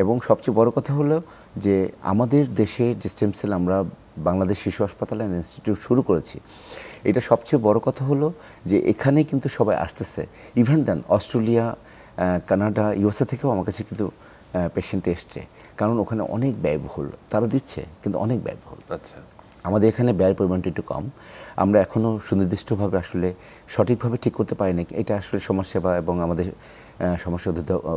এবং সবচেয়ে বড় কথা হলো যে আমাদের দেশে যে স্টেম সেল আমরা বাংলাদেশ শিশু হাসপাতাল অ্যান্ড ইনস্টিটিউট শুরু করেছি, এটা সবচেয়ে বড় কথা হলো যে এখানে কিন্তু সবাই আসতেছে। Even then Australia, Canada, USA থেকেও আমার কাছে কিন্তু পেশেন্ট এসছে। কারণ ওখানে অনেক ব্যয়বহুল, তারা দিচ্ছে কিন্তু অনেক ব্যয়বহুল। আচ্ছা, আমাদের এখানে ব্যয়ের পরিমাণটা একটু কম। আমরা এখনও সুনির্দিষ্টভাবে আসলে সঠিকভাবে ঠিক করতে পারি না। এটা আসলে সমাজসেবা এবং আমাদের সমস্যা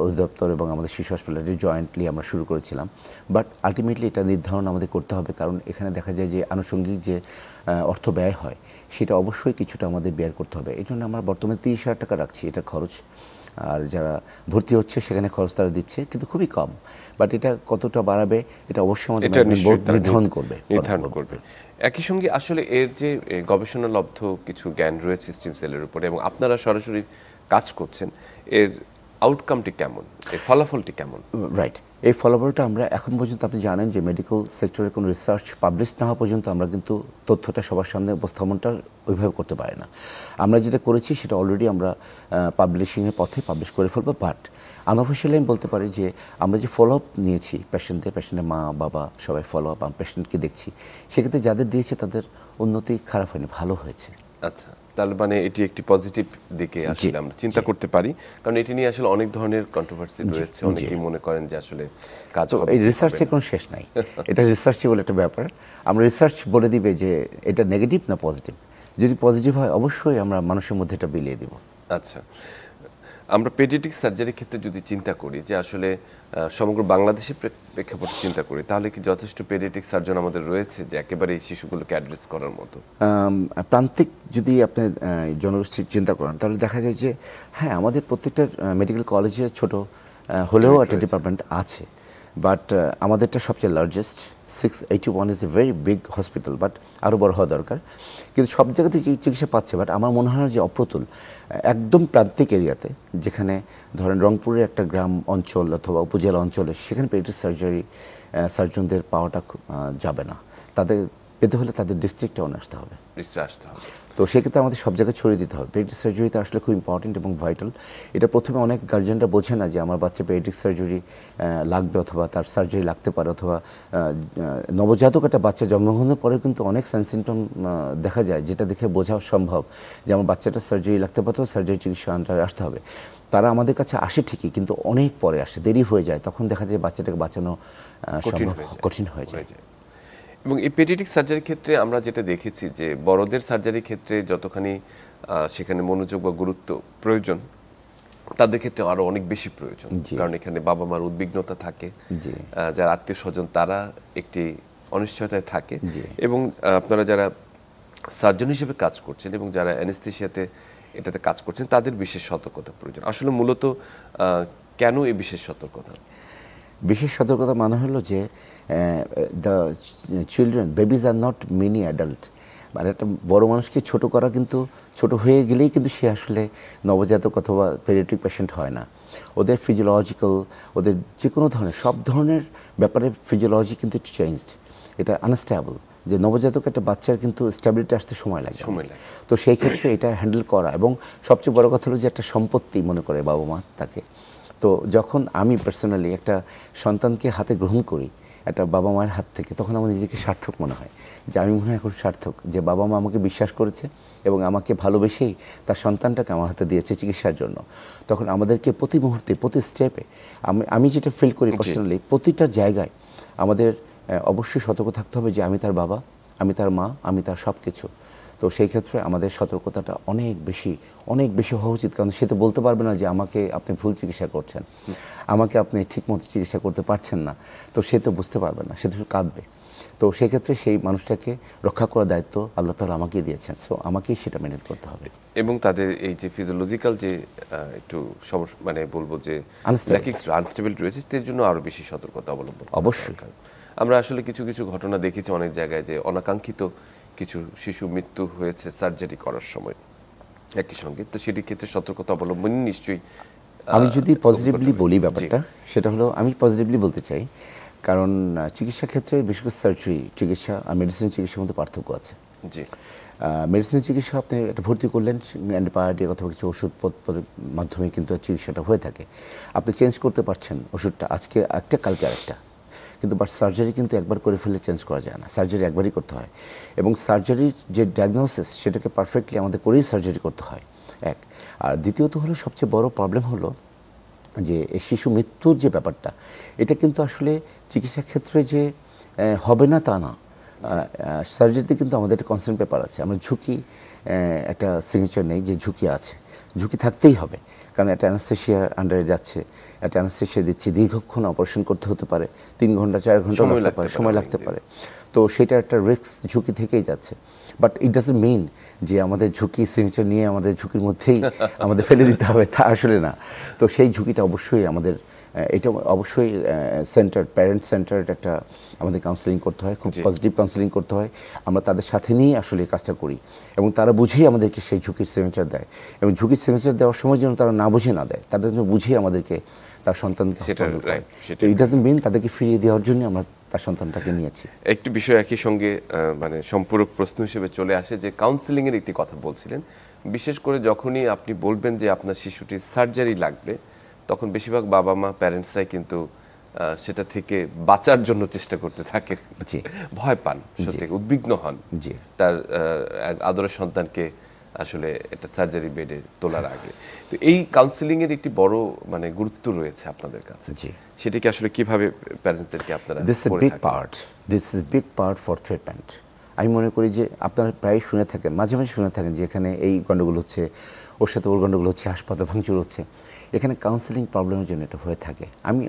অধিদপ্তর এবং আমাদের শিশু হাসপাতালের জয়েন্টলি আমরা শুরু করেছিলাম। বাট আলটিমেটলি এটা নির্ধারণ আমাদের করতে হবে। কারণ এখানে দেখা যায় যে আনুষঙ্গিক যে অর্থ ব্যয় হয় সেটা অবশ্যই কিছুটা আমাদের ব্যয় করতে হবে। এই জন্য আমরা বর্তমানে 30,000 টাকা রাখছি, এটা খরচ। আর যারা ভর্তি হচ্ছে সেখানে খরচ তারা দিচ্ছে, কিন্তু খুবই কম। বাট এটা কতটা বাড়াবে এটা অবশ্যই আমাদের নির্ধারণ করবে। একই সঙ্গে আসলে এর যে গবেষণালব্ধ কিছু জ্ঞান রয়েছে স্টিম সেলের উপরে এবং আপনারা সরাসরি কাজ করছেন, এর আউটকামটি কেমন, এর ফলাফলটি কেমন? রাইট, এই ফলাফলটা আমরা এখন পর্যন্ত, আপনি জানেন যে মেডিকেল সেক্টরে কোনো রিসার্চ পাবলিশ না হওয়া পর্যন্ত আমরা কিন্তু তথ্যটা সবার সামনে উপস্থাপনটা ওইভাবে করতে পারি না। আমরা যেটা করেছি সেটা অলরেডি আমরা পাবলিশিংয়ের পথে পাবলিশ করে ফেলবো। বাট আনঅফিশিয়ালি আমি বলতে পারি যে আমরা যে ফলো আপ নিয়েছি পেশেন্টের মা বাবা সবাই ফলো আপ, আমি পেশেন্টকে দেখছি, সেক্ষেত্রে যাদের দিয়েছে তাদের উন্নতি খারাপ হয়নি, ভালো হয়েছে। আচ্ছা, তাহলে এটি একটি পজিটিভ দিকে আসলে আমরা চিন্তা করতে পারি। কারণ এটি নিয়ে আসলে অনেক ধরনের কন্ট্রোভার্সি রয়েছে। অনেকেই মনে করেন যে আসলে কাজ হবে, এই রিসার্চের কোনো শেষ নাই। এটা রিসার্চই বলে একটা ব্যাপার। আমরা রিসার্চ বলে দিবে যে এটা নেগেটিভ না পজিটিভ। যদি পজিটিভ হয় অবশ্যই আমরা মানুষের মধ্যে এটা বিলিয়ে দিব। আচ্ছা, আমরা পেডিয়াট্রিক সার্জারির ক্ষেত্রে যদি চিন্তা করি যে আসলে সমগ্র বাংলাদেশের প্রেক্ষাপটে চিন্তা করি, তাহলে কি যথেষ্ট পেডিয়াট্রিক সার্জন আমাদের রয়েছে যে একেবারে এই শিশুগুলোকে অ্যাড্রেস করার মতো? প্রান্তিক যদি আপনি জনগোষ্ঠীর চিন্তা করেন তাহলে দেখা যায় যে হ্যাঁ, আমাদের প্রত্যেকটা মেডিকেল কলেজে ছোট হলেও একটা ডিপার্টমেন্ট আছে। বাট আমাদেরটা সবচেয়ে largest, 681 is a very big hospital. But আরও বড় হওয়া দরকার। কিন্তু সব জায়গাতে চিকিৎসা পাচ্ছে। বাট আমার মনে হয় যে অপ্রতুল একদম প্রান্তিক এরিয়াতে, যেখানে ধরেন রংপুরের একটা গ্রাম অঞ্চল অথবা উপজেলা অঞ্চলে, সেখানে পেডিয়াট্রিক সার্জনদের পাওয়াটা যাবে না। তাদের পেতে হলে তাদের ডিস্ট্রিক্টটাও আসতে হবে। নিশ্চয়ই আসতে হবে। তো সেক্ষেত্রে আমাদের সব জায়গায় ছড়িয়ে দিতে হবে। পেডিয়াট্রিক সার্জারিটা আসলে খুব ইম্পর্টেন্ট এবং ভাইটাল। এটা প্রথমে অনেক গার্জিয়ানরা বোঝে না যে আমার বাচ্চা পেডিয়াট্রিক সার্জারি লাগবে, অথবা তার সার্জারি লাগতে পারে, অথবা নবজাতক একটা বাচ্চা জন্মগ্রহণের পরে কিন্তু অনেক সাইন সিমটম দেখা যায়, যেটা দেখে বোঝা সম্ভব যে আমার বাচ্চাটা সার্জারি লাগতে পারতো, সার্জারি চিকিৎসা আন্ডারে আসতে হবে। তারা আমাদের কাছে আসে ঠিকই, কিন্তু অনেক পরে আসে, দেরি হয়ে যায়, তখন দেখা যায় বাচ্চাটাকে বাঁচানো সম্ভব কঠিন হয়ে যায়। এবং এই পেডিয়াট্রিক সার্জারির ক্ষেত্রে আমরা যেটা দেখেছি যে বড়দের সার্জারির ক্ষেত্রে যতখানি সেখানে মনোযোগ বা গুরুত্ব প্রয়োজন, তাদের ক্ষেত্রে আরো অনেক বেশি প্রয়োজন, কারণ এখানে বাবা মার উদ্বিগ্নতা থাকে, যারা আত্মীয় স্বজন তারা একটি অনিশ্চয়তায় থাকে, এবং আপনারা যারা সার্জন হিসেবে কাজ করছেন এবং যারা অ্যানেস্থেশিয়াতে এটাতে কাজ করছেন তাদের বিশেষ সতর্কতা প্রয়োজন। আসলে মূলত কেন এই বিশেষ সতর্কতা? বিশেষ সতর্কতা মানে হলো যে the children, babies are not mini adult. মানে একটা বড় মানুষকে ছোট করা, কিন্তু ছোট হয়ে গেলেই কিন্তু সে আসলে নবজাতক অথবা পেডিয়াট্রিক পেশেন্ট হয় না। ওদের ফিজিওলজিক্যাল, ওদের যে কোনো ধরনের সব ধরনের ব্যাপারে ফিজিওলজি কিন্তু চেঞ্জড, এটা আনস্টেবল। যে নবজাতক একটা বাচ্চার কিন্তু স্টেবিলিটি আসতে সময় লাগে। তো সেই ক্ষেত্রে এটা হ্যান্ডেল করা, এবং সবচেয়ে বড় কথা হলো যে একটা সম্পত্তি মনে করে বাবা মা তাকে। তো যখন আমি পার্সোনালি একটা সন্তানকে হাতে গ্রহণ করি একটা বাবা মায়ের হাত থেকে, তখন আমার নিজেকে সার্থক মনে হয়, যে আমি মনে হয় এখন সার্থক, যে বাবা মা আমাকে বিশ্বাস করেছে এবং আমাকে ভালোবেসেই তার সন্তানটাকে আমার হাতে দিয়েছে চিকিৎসার জন্য। তখন আমাদেরকে প্রতি মুহূর্তে, প্রতি স্টেপে আমি যেটা ফিল করি পার্সোনালি, প্রতিটা জায়গায় আমাদের অবশ্যই সতর্ক থাকতে হবে যে আমি তার বাবা, আমি তার মা, আমি তার সব কিছু। তো সেই ক্ষেত্রে আমাদের সতর্কতাটা অনেক বেশি হওয়া উচিত, কারণ সে তো বলতে পারবে না যে আমাকে আপনি ভুল চিকিৎসা করছেন, আমাকে আপনি ঠিকমতো চিকিৎসা করতে পারছেন না। তো সে তো বুঝতে পারবে না, সে তো কাঁদবে। তো সেক্ষেত্রে সেই মানুষটাকে রক্ষা করার দায়িত্ব আল্লাহ তাআলা আমাকেই দিয়েছেন, সো আমাকেই সেটা মেনটেন করতে হবে। এবং তাদের এই যে ফিজিওলজিক্যাল যে একটু সমস্যা, মানে বলবো যে আনস্টেবিলিটি রয়েছে, এর জন্য আরো বেশি সতর্কতা অবলম্বন অবশ্যই। আমরা আসলে কিছু ঘটনা দেখেছি অনেক জায়গায়, যে অনাকাঙ্ক্ষিত কিছু শিশু মৃত্যু হয়েছে সার্জারি করার সময় একই সঙ্গে। তো সেটির ক্ষেত্রে সতর্কতা অবলম্বন নিশ্চয়ই। আমি যদি পজিটিভলি বলি ব্যাপারটা, সেটা হলো আমি পজিটিভলি বলতে চাই, কারণ চিকিৎসা ক্ষেত্রে বিশেষ করে সার্জারি চিকিৎসা আর মেডিসিন চিকিৎসার মধ্যে পার্থক্য আছে। জি, মেডিসিন চিকিৎসা আপনি এটা ভর্তি করলেন, অ্যান্টিবায়োটিক অথবা কিছু ওষুধপত্রের মাধ্যমে কিন্তু চিকিৎসাটা হয়ে থাকে। আপনি চেঞ্জ করতে পারছেন ওষুধটা, আজকে একটা কালকে আরেকটা, কিন্তু বাট সার্জারি কিন্তু একবার করে ফেলে চেঞ্জ করা যায় না, সার্জারি একবারই করতে হয়। এবং সার্জারির যে ডায়াগনোসিস সেটাকে পারফেক্টলি আমাদের করেই সার্জারি করতে হয়, এক। আর দ্বিতীয়ত হলো সবচেয়ে বড় প্রবলেম হলো যে শিশু মৃত্যুর যে ব্যাপারটা, এটা কিন্তু আসলে চিকিৎসা ক্ষেত্রে যে হবে না তা না। সার্জারিতে কিন্তু আমাদের একটা কনসার্ন পেপার আছে, আমরা ঝুঁকি একটা সিগনেচার নেই যে ঝুঁকি আছে, ঝুঁকি থাকতেই হবে, কারণ একটা অ্যানাস্থেশিয়া আন্ডারে যাচ্ছে, একটা অ্যানাস্থেশিয়া দিচ্ছি, দীর্ঘক্ষণ অপারেশন করতে হতে পারে, 3 ঘন্টা 4 ঘন্টা সময় লাগতে পারে। তো সেটা একটা রিস্ক, ঝুঁকি থেকেই যাচ্ছে। বাট ইট ডাজন্ট মিন যে আমাদের ঝুঁকি সিগনেচার নিয়ে আমাদের ঝুঁকির মধ্যেই আমাদের ফেলে দিতে হবে, তা আসলে না। তো সেই ঝুঁকিটা অবশ্যই আমাদের, এটা অবশ্যই প্যারেন্ট সেন্টার্ড একটা আমাদের কাউন্সেলিং করতে হয়, খুব পজিটিভ কাউন্সেলিং করতে হয়। আমরা তাদের সাথে নিয়েই আসলে কাজটা করি, এবং তারা বুঝেই আমাদেরকে সেই ঝুঁকির সিগনেচার দেয়, এবং ঝুঁকির সিগনেচার দেওয়ার সময় যেন তারা না বুঝে না দেয়, তাদের জন্য বুঝেই আমাদেরকে তার সন্তানকে হস্তান্তর করে। ইট ডাজন্ট মিন তাদেরকে ফিরিয়ে দেওয়ার জন্য আমরা তার সন্তানটাকে নিয়েছি। একটি বিষয় একই সঙ্গে মানে সম্পূরক প্রশ্ন হিসেবে চলে আসে, যে কাউন্সেলিং এর একটি কথা বলছিলেন, বিশেষ করে যখনই আপনি বলবেন যে আপনার শিশুটির সার্জারি লাগবে, তখন বেশিরভাগ বাবা মা প্যারেন্টসরাই কিন্তু সেটা থেকে বাঁচার জন্য চেষ্টা করতে থাকেন, ভয় পান, সত্যি উদ্বিগ্ন হন তার আদরের সন্তানকে আসলে এটা সার্জারি বেডে তোলার আগে। তো এই কাউন্সেলিং এর একটি বড় মানে গুরুত্ব রয়েছে আপনাদের কাছে, সেটাকে আসলে কিভাবে প্যারেন্টসদেরকে আপনারা this is big part for treatment. আমি মনে করি যে আপনারা প্রায় শুনে থাকেন, মাঝে মাঝে শুনে থাকেন যে এখানে এই গণ্ডগোল হচ্ছে, ওর সাথে ওর গণ্ডগোল হচ্ছে, হাসপাতাল ভাঙচুর হচ্ছে। এখানে কাউন্সেলিং প্রবলেমের জন্য এটা হয়ে থাকে। আমি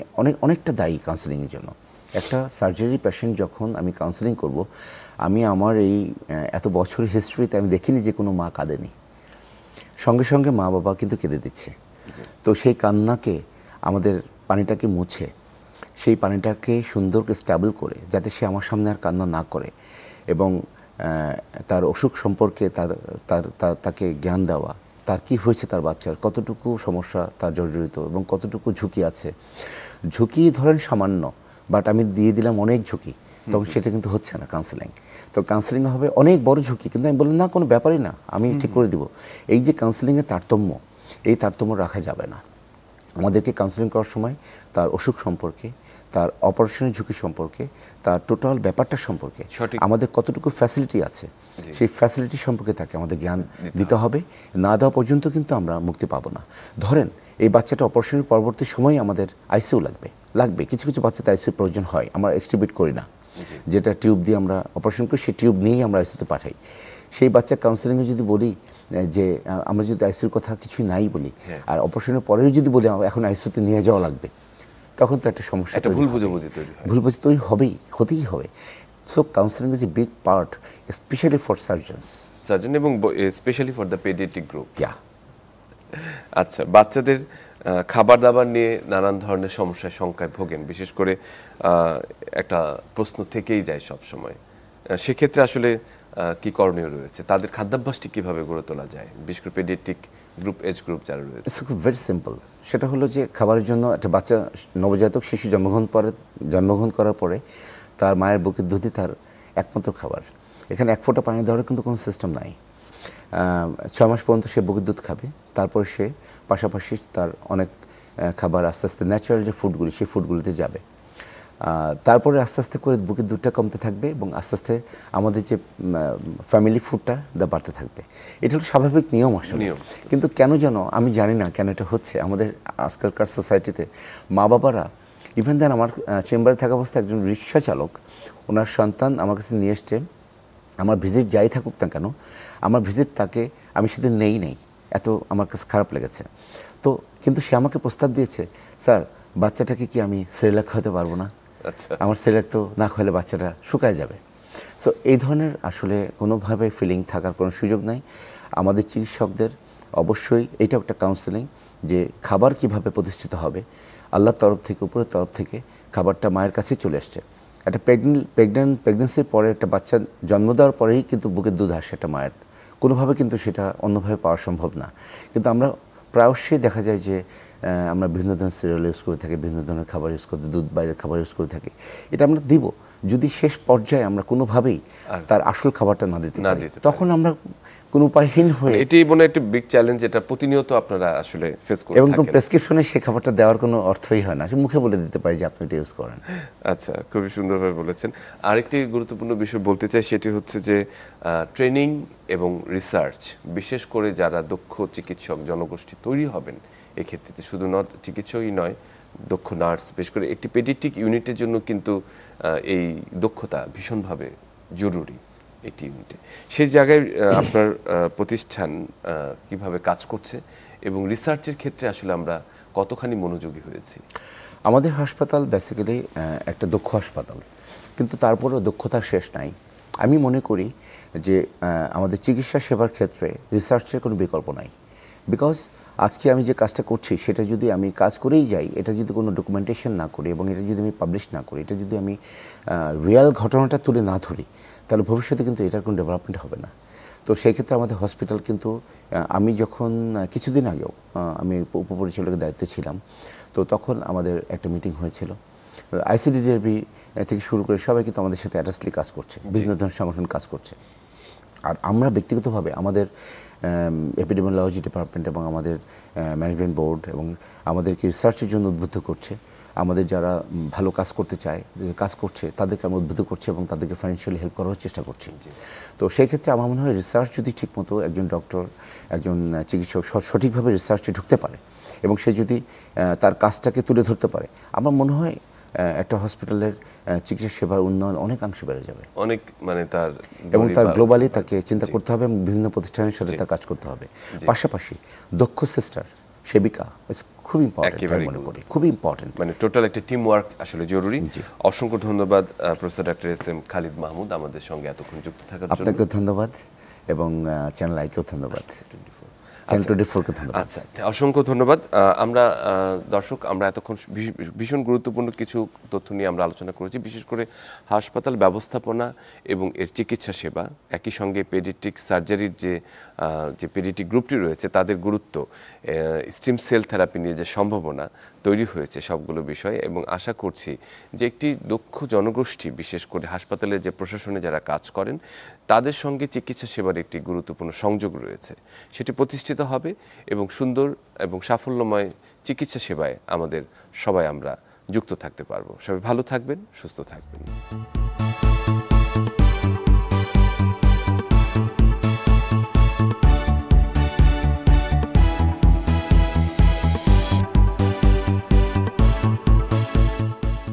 অনেকটা দায়ী কাউন্সেলিংয়ের জন্য। একটা সার্জারি পেশেন্ট যখন আমি কাউন্সেলিং করব, আমি আমার এই এত বছরের হিস্ট্রিতে আমি দেখিনি যে কোনো মা কাঁদেনি, সঙ্গে সঙ্গে মা বাবা কিন্তু কেঁদে দিচ্ছে। তো সেই কান্নাকে আমাদের পানিটাকে মুছে, সেই পানিটাকে সুন্দর করে স্ট্যাবল করে, যাতে সে আমার সামনে আর কান্না না করে, এবং তার অসুখ সম্পর্কে তাকে জ্ঞান দেওয়া, তার কি হয়েছে, তার বাচ্চার কতটুকু সমস্যা তার জর্জরিত এবং কতটুকু ঝুঁকি আছে। ঝুঁকি ধরেন সামান্য, বাট আমি দিয়ে দিলাম অনেক ঝুঁকি, তখন সেটা কিন্তু হচ্ছে না কাউন্সেলিং। তো কাউন্সেলিং হবে অনেক বড় ঝুঁকি, কিন্তু আমি বললাম না কোনো ব্যাপারই না, আমি ঠিক করে দিব। এই যে কাউন্সেলিংয়ের তারতম্য, এই তারতম্য রাখা যাবে না। আমাদেরকে কাউন্সেলিং করার সময় তার অসুখ সম্পর্কে, তার অপারেশনের ঝুঁকি সম্পর্কে, তার টোটাল ব্যাপারটা সম্পর্কে, আমাদের কতটুকু ফ্যাসিলিটি আছে সেই ফ্যাসিলিটি সম্পর্কে তাকে আমাদের জ্ঞান দিতে হবে। না দেওয়া পর্যন্ত কিন্তু আমরা মুক্তি পাবো না। ধরেন এই বাচ্চাটা অপারেশনের পরবর্তী সময় আমাদের আইসিইউ লাগবে, কিছু কিছু বাচ্চাতে আইসিইউ প্রয়োজন হয়, আমরা এক্সট্রিবিউট করি না, যেটা টিউব দিয়ে আমরা অপারেশন করি সেই টিউব নিয়েই আমরা আইসিইউতে পাঠাই। সেই বাচ্চা কাউন্সেলিংয়ে যদি বলি যে আমরা যদি আইসিইউর কথা কিছুই নাই বলি, আর অপারেশনের পরেও যদি বলি এখন আইসিইউতে নিয়ে যাওয়া লাগবে, তখন তো একটা সমস্যা, একটা ভুল বোঝাবুঝি তৈরি হয়। ভুল বোঝাবুঝি তৈরি হতেই হবে। So counselling is a big part, specially for surgeon এবং specially for the paediatric group. আচ্ছা, বাচ্চাদের খাবার দাবার নিয়ে নানান ধরনের সমস্যায় শঙ্কায় ভোগেন, বিশেষ করে একটা প্রশ্ন থেকেই যায় সব সময়। সেক্ষেত্রে আসলে কি করণীয় রয়েছে, তাদের খাদ্যাভ্যাসটি কিভাবে গড়ে তোলা যায়, বিশেষ করে পেডিয়াট্রিক গ্রুপ, এজ গ্রুপ যারা রয়েছে? It's very simple. সেটা হলো যে খাবারের জন্য একটা বাচ্চা, নবজাতক শিশু জন্মগ্রহণ করার পরে তার মায়ের বুকের দুধই তার একমাত্র খাবার। এখানে এক ফোঁটা পানি দেওয়ার কিন্তু কোনো সিস্টেম নাই। 6 মাস পর্যন্ত সে বুকের দুধ খাবে, তারপর সে পাশাপাশি তার অনেক খাবার আস্তে আস্তে ন্যাচারাল যে ফুডগুলি সেই ফুডগুলিতে যাবে। তারপরে আস্তে আস্তে করে বুকের দুধটা কমতে থাকবে এবং আস্তে আস্তে আমাদের যে ফ্যামিলি ফুডটা বাড়তে থাকবে। এটা হলো স্বাভাবিক নিয়ম আসলে। কিন্তু কেন যেন আমি জানি না কেন এটা হচ্ছে আমাদের আজকালকার সোসাইটিতে। মা বাবারা ইভেন দেন, আমার চেম্বারে থাকা অবস্থায় একজন রিক্সা চালক, ওনার সন্তান আমার কাছে নিয়ে এসছে, আমার ভিজিট যাই থাকুক না কেন, আমার ভিজিট তাকে আমি সেদিন নেই, এত আমার কাছে খারাপ লেগেছে। তো কিন্তু সে আমাকে প্রস্তাব দিয়েছে, স্যার বাচ্চাটাকে কি আমি সেরেলাক খাওয়াতে পারবো না? আমার সেরেলাক তো না খাওয়ালে বাচ্চাটা শুকায় যাবে। সো এই ধরনের আসলে কোনোভাবে ফিলিং থাকার কোনো সুযোগ নাই। আমাদের চিকিৎসকদের অবশ্যই এইটাও একটা কাউন্সেলিং, যে খাবার কিভাবে প্রতিষ্ঠিত হবে। আল্লাহর তরফ থেকে, উপরের তরফ থেকে খাবারটা মায়ের কাছেই চলে আসছে। একটা প্রেগনেন্সির পরে একটা বাচ্চা জন্ম দেওয়ার পরেই কিন্তু বুকের দুধ আসে একটা মায়ের, কোনোভাবে কিন্তু সেটা অন্যভাবে পাওয়া সম্ভব না। কিন্তু আমরা প্রায়শই দেখা যায় যে আমরা বিভিন্ন ধরনের সিরিয়াল ইউজ করে থাকি, বিভিন্ন ধরনের খাবার ইউজ করতে, দুধ বাইরের খাবার ইউজ করে থাকি। এটা আমরা দিব যদি শেষ পর্যায়ে আমরা কোনোভাবেই তার আসল খাবারটা না দিতে পারি, তখন আমরা কোনো উপায়হীন হয়ে, এটাই মনে হয় একটা বিগ চ্যালেঞ্জ, এটা প্রতিনিয়ত আপনারা আসলে ফেস করতে থাকেন। এবং প্রেসক্রিপশনে সেই খাবারটা দেওয়ার কোনো অর্থই হয় না, মুখে বলে দিতে পারি যে আপনি এটা ইউজ করেন। আচ্ছা, খুবই সুন্দরভাবে বলেছেন। আরেকটি গুরুত্বপূর্ণ বিষয় বলতে চাই, সেটি হচ্ছে যে ট্রেনিং এবং রিসার্চ, বিশেষ করে যারা দক্ষ চিকিৎসক জনগোষ্ঠী তৈরি হবেন এক্ষেত্রে, শুধু চিকিৎসকই নয়, দক্ষ নার্স, বিশেষ করে একটি পেডিয়াট্রিক ইউনিটের জন্য কিন্তু এই দক্ষতা ভীষণভাবে জরুরি একটি ইউনিটে। সেই জায়গায় আপনার প্রতিষ্ঠান কিভাবে কাজ করছে এবং রিসার্চের ক্ষেত্রে আসলে আমরা কতখানি মনোযোগী হয়েছি? আমাদের হাসপাতাল বেসিক্যালি একটা দক্ষ হাসপাতাল, কিন্তু তারপরেও দক্ষতার শেষ নাই। আমি মনে করি যে আমাদের চিকিৎসা সেবার ক্ষেত্রে রিসার্চের কোনো বিকল্প নাই। বিকজ আজকে আমি যে কাজটা করছি সেটা যদি আমি কাজ করেই যাই, এটা যদি কোনো ডকুমেন্টেশন না করি এবং এটা যদি আমি পাবলিশ না করি, এটা যদি আমি রিয়াল ঘটনাটা তুলে না ধরি, তাহলে ভবিষ্যতে কিন্তু এটার কোনো ডেভেলপমেন্ট হবে না। তো সেই ক্ষেত্রে আমাদের হসপিটাল কিন্তু, আমি যখন কিছুদিন আগেও আমি উপপরিচালকের দায়িত্বে ছিলাম, তো তখন আমাদের একটা মিটিং হয়েছিল। আইসিডিডিআরবি থেকে শুরু করে সবাই কিন্তু আমাদের সাথে অ্যাটাচলি কাজ করছে, বিভিন্ন ধরনের সংগঠন কাজ করছে। আর আমরা ব্যক্তিগতভাবে আমাদের এপিডেমিওলজি ডিপার্টমেন্ট এবং আমাদের ম্যানেজমেন্ট বোর্ড এবং আমাদেরকে রিসার্চের জন্য উদ্বুদ্ধ করছে। আমাদের যারা ভালো কাজ করতে চায়, কাজ করছে, তাদেরকে আমরা উদ্বুদ্ধ করছি এবং তাদেরকে ফাইন্যান্সিয়ালি হেল্প করার চেষ্টা করছি। তো সেই ক্ষেত্রে আমার মনে হয় রিসার্চ যদি ঠিকমতো একজন ডক্টর, একজন চিকিৎসক সঠিকভাবে রিসার্চে ঢুকতে পারে এবং সে যদি তার কাজটাকে তুলে ধরতে পারে, আমার মনে হয় একটা হসপিটালের চিকিৎসা সেবার উন্নয়ন অনেকাংশে বেড়ে যাবে। অনেক মানে তার, এবং তার গ্লোবালি তাকে চিন্তা করতে হবে এবং বিভিন্ন প্রতিষ্ঠানের সাথে তার কাজ করতে হবে। পাশাপাশি দক্ষ সিস্টার, সেবিকা খুব ইম্পর্টেন্ট মনে করি, খুব ইম্পর্টেন্ট। মানে টোটাল একটা টিম ওয়ার্ক আসলে জরুরি। অসংখ্য ধন্যবাদ professor doctor S M Khalid Mahmud আমাদের সঙ্গে এতক্ষণ যুক্ত থাকার জন্য। আপনাকেও ধন্যবাদ এবং চ্যানেল আইকেও ধন্যবাদ। চ্যানেল 24-কে ধন্যবাদ। আচ্ছা, অসংখ্য ধন্যবাদ। আমরা দর্শক, আমরা এতক্ষণ ভীষণ গুরুত্বপূর্ণ কিছু তথ্য নিয়ে আমরা আলোচনা করেছি, বিশেষ করে হাসপাতাল ব্যবস্থাপনা এবং এর চিকিৎসা সেবা, একই সঙ্গে পেডিয়াট্রিক সার্জারির যে পেডিয়াট্রিক গ্রুপটি রয়েছে তাদের গুরুত্ব, স্টিম সেল থেরাপি নিয়ে যে সম্ভাবনা তৈরি হয়েছে, সবগুলো বিষয়, এবং আশা করছি যে একটি দক্ষ জনগোষ্ঠী, বিশেষ করে হাসপাতালে যে প্রশাসনে যারা কাজ করেন তাদের সঙ্গে চিকিৎসা সেবার একটি গুরুত্বপূর্ণ সংযোগ রয়েছে, সেটি প্রতিষ্ঠিত হবে এবং সুন্দর এবং সাফল্যময় চিকিৎসা সেবায় আমাদের সবাই আমরা যুক্ত থাকতে পারবো। সবাই ভালো থাকবেন, সুস্থ থাকবেন।